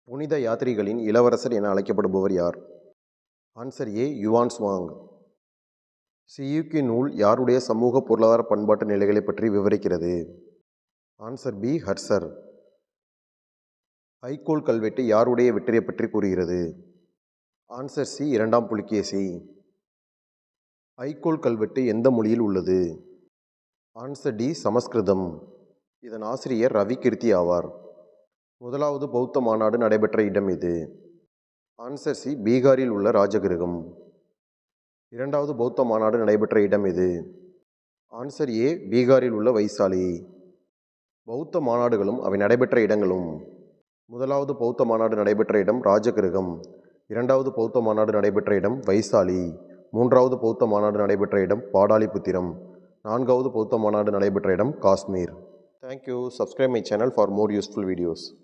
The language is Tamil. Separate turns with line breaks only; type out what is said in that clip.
புனித யாத்திரிகளின் இளவரசர் என அழைக்கப்படுபவர் யார்? Answer A. Yuan Chwang. சியூக்கி நூல் யாருடைய சமூக பொருளாதார பண்பாட்டு நிலைகளை பற்றி விவரிக்கிறது? Answer B. ஹர்ஷர். ஐக்கோல் கல்வெட்டு யாருடைய வெற்றியை பற்றி கூறுகிறது? Answer C. இரண்டாம் புலிகேசி. ஐக்கோல் கல்வெட்டு எந்த மொழியில் உள்ளது? Answer D. சமஸ்கிருதம். இதன் ஆசிரியர் ரவி கீர்த்தி ஆவார். முதலாவது பௌத்த மாநாடு நடைபெற்ற இடம் எது? Answer C. பீகாரில் உள்ள ராஜகிருகம். இரண்டாவது பௌத்த மாநாடு நடைபெற்ற இடம் எது? Answer A. பீகாரில் உள்ள வைசாலி. பௌத்த மாநாடுகளும் அவை நடைபெற்ற இடங்களும். முதலாவது பௌத்த மாநாடு நடைபெற்ற இடம் ராஜகிருகம். இரண்டாவது பௌத்த மாநாடு நடைபெற்ற இடம் வைசாலி. மூன்றாவது பௌத்த மாநாடு நடைபெற்ற இடம் பாடாலிபுத்திரம். நான்காவது பௌத்த மாநாடு நடைபெற்ற இடம் Kashmir. Thank you. Subscribe my channel for more useful videos.